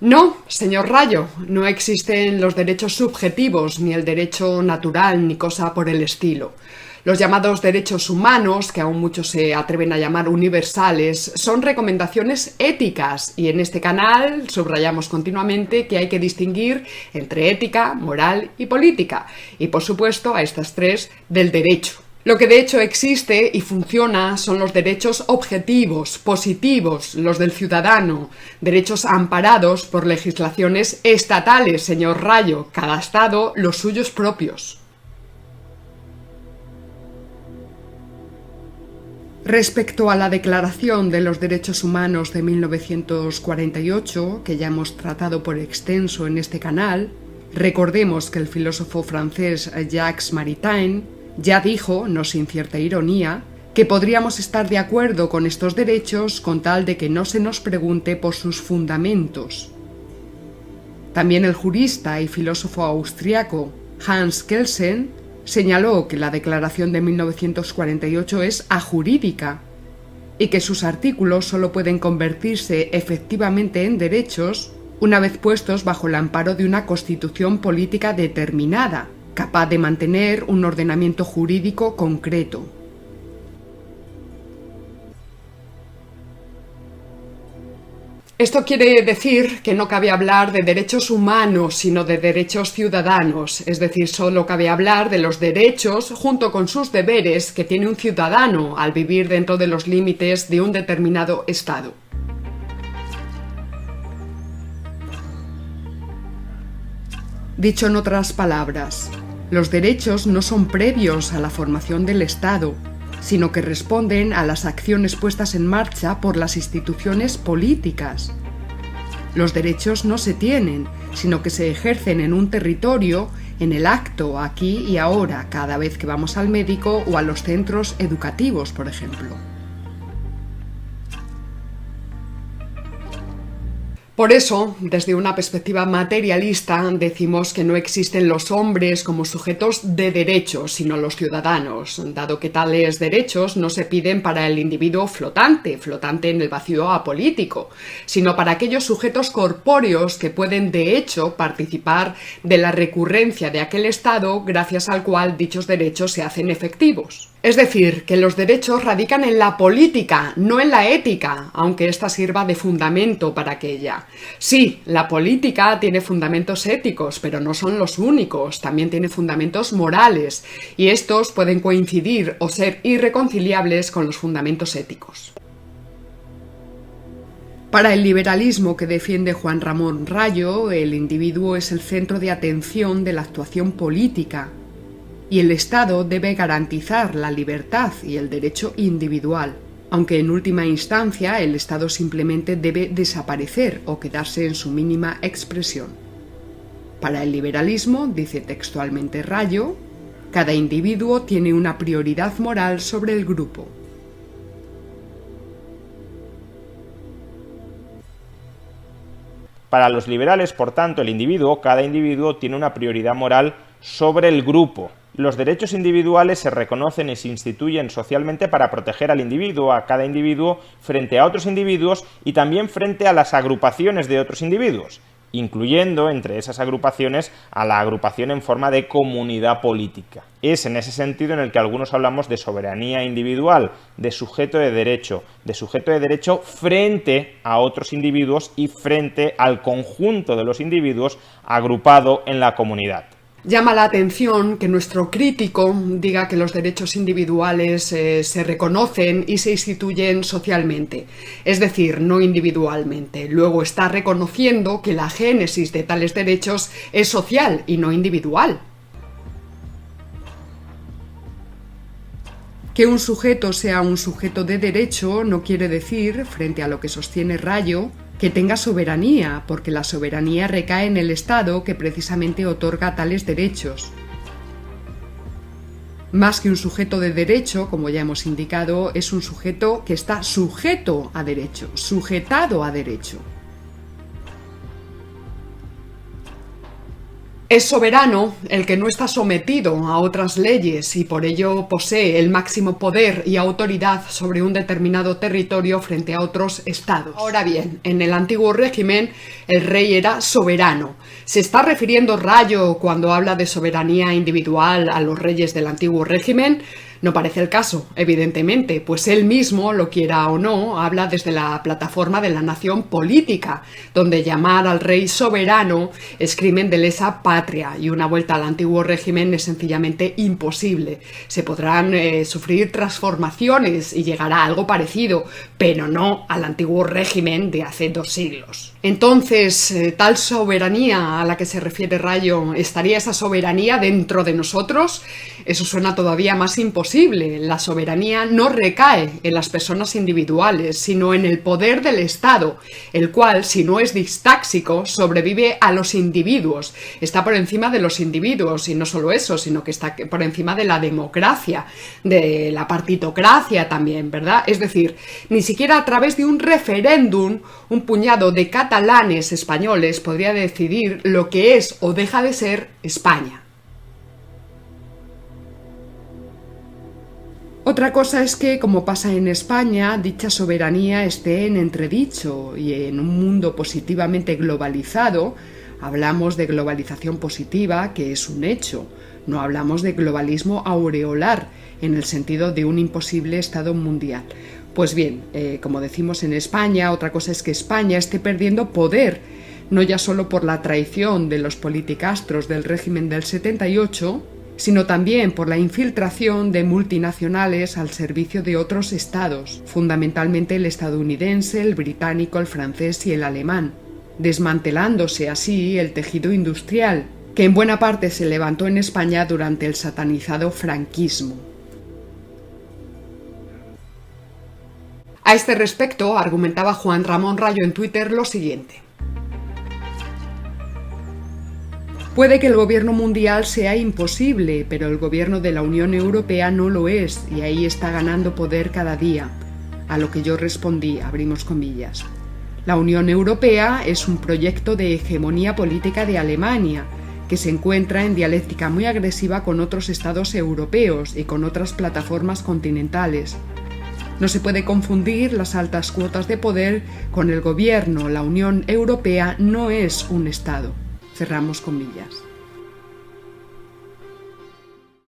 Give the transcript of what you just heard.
No, señor Rayo, no existen los derechos subjetivos, ni el derecho natural, ni cosa por el estilo. Los llamados derechos humanos, que aún muchos se atreven a llamar universales, son recomendaciones éticas y en este canal subrayamos continuamente que hay que distinguir entre ética, moral y política, y por supuesto a estas tres del derecho. Lo que de hecho existe y funciona son los derechos objetivos, positivos, los del ciudadano, derechos amparados por legislaciones estatales, señor Rayo, cada estado los suyos propios. Respecto a la Declaración de los Derechos Humanos de 1948, que ya hemos tratado por extenso en este canal, recordemos que el filósofo francés Jacques Maritain ya dijo, no sin cierta ironía, que podríamos estar de acuerdo con estos derechos con tal de que no se nos pregunte por sus fundamentos. También el jurista y filósofo austriaco Hans Kelsen señaló que la Declaración de 1948 es ajurídica y que sus artículos solo pueden convertirse efectivamente en derechos una vez puestos bajo el amparo de una constitución política determinada, capaz de mantener un ordenamiento jurídico concreto. Esto quiere decir que no cabe hablar de derechos humanos, sino de derechos ciudadanos, es decir, solo cabe hablar de los derechos junto con sus deberes que tiene un ciudadano al vivir dentro de los límites de un determinado Estado. Dicho en otras palabras, los derechos no son previos a la formación del Estado, sino que responden a las acciones puestas en marcha por las instituciones políticas. Los derechos no se tienen, sino que se ejercen en un territorio, en el acto, aquí y ahora, cada vez que vamos al médico o a los centros educativos, por ejemplo. Por eso, desde una perspectiva materialista, decimos que no existen los hombres como sujetos de derechos, sino los ciudadanos, dado que tales derechos no se piden para el individuo flotante en el vacío apolítico, sino para aquellos sujetos corpóreos que pueden de hecho participar de la recurrencia de aquel estado gracias al cual dichos derechos se hacen efectivos. Es decir, que los derechos radican en la política, no en la ética, aunque ésta sirva de fundamento para aquella. Sí, la política tiene fundamentos éticos, pero no son los únicos, también tiene fundamentos morales, y estos pueden coincidir o ser irreconciliables con los fundamentos éticos. Para el liberalismo que defiende Juan Ramón Rayo, el individuo es el centro de atención de la actuación política, y el Estado debe garantizar la libertad y el derecho individual, aunque en última instancia el Estado simplemente debe desaparecer o quedarse en su mínima expresión. Para el liberalismo, dice textualmente Rayo, cada individuo tiene una prioridad moral sobre el grupo. Para los liberales, por tanto, cada individuo tiene una prioridad moral sobre el grupo. Los derechos individuales se reconocen y se instituyen socialmente para proteger al individuo, a cada individuo, frente a otros individuos y también frente a las agrupaciones de otros individuos, incluyendo entre esas agrupaciones a la agrupación en forma de comunidad política. Es en ese sentido en el que algunos hablamos de soberanía individual, de sujeto de derecho frente a otros individuos y frente al conjunto de los individuos agrupado en la comunidad. Llama la atención que nuestro crítico diga que los derechos individuales se reconocen y se instituyen socialmente, es decir, no individualmente. Luego está reconociendo que la génesis de tales derechos es social y no individual. Que un sujeto sea un sujeto de derecho no quiere decir, frente a lo que sostiene Rayo, que tenga soberanía, porque la soberanía recae en el Estado que precisamente otorga tales derechos. Más que un sujeto de derecho, como ya hemos indicado, es un sujeto que está sujeto a derecho, sujetado a derecho. Es soberano el que no está sometido a otras leyes y por ello posee el máximo poder y autoridad sobre un determinado territorio frente a otros estados. Ahora bien, en el antiguo régimen el rey era soberano. ¿Se está refiriendo Rayo cuando habla de soberanía individual a los reyes del antiguo régimen? No parece el caso, evidentemente, pues él mismo, lo quiera o no, habla desde la plataforma de la nación política, donde llamar al rey soberano es crimen de lesa patria y una vuelta al antiguo régimen es sencillamente imposible. Se podrán sufrir transformaciones y llegará a algo parecido, pero no al antiguo régimen de hace 2 siglos. Entonces, tal soberanía a la que se refiere Rayo, ¿estaría esa soberanía dentro de nosotros? Eso suena todavía más imposible. La soberanía no recae en las personas individuales, sino en el poder del Estado, el cual, si no es distáxico, sobrevive a los individuos. Está por encima de los individuos, y no solo eso, sino que está por encima de la democracia, de la partitocracia también, ¿verdad? Es decir, ni siquiera a través de un referéndum, un puñado de catalanes españoles podría decidir lo que es o deja de ser España. Otra cosa es que, como pasa en España, dicha soberanía esté en entredicho y en un mundo positivamente globalizado, hablamos de globalización positiva, que es un hecho, no hablamos de globalismo aureolar, en el sentido de un imposible Estado mundial. Pues bien, como decimos en España, otra cosa es que España esté perdiendo poder, no ya solo por la traición de los politicastros del régimen del 78, sino también por la infiltración de multinacionales al servicio de otros estados, fundamentalmente el estadounidense, el británico, el francés y el alemán, desmantelándose así el tejido industrial, que en buena parte se levantó en España durante el satanizado franquismo. A este respecto, argumentaba Juan Ramón Rayo en Twitter lo siguiente. Puede que el gobierno mundial sea imposible, pero el gobierno de la Unión Europea no lo es, y ahí está ganando poder cada día. A lo que yo respondí, abrimos comillas. La Unión Europea es un proyecto de hegemonía política de Alemania, que se encuentra en dialéctica muy agresiva con otros estados europeos y con otras plataformas continentales. No se puede confundir las altas cuotas de poder con el gobierno. La Unión Europea no es un estado. Cerramos comillas.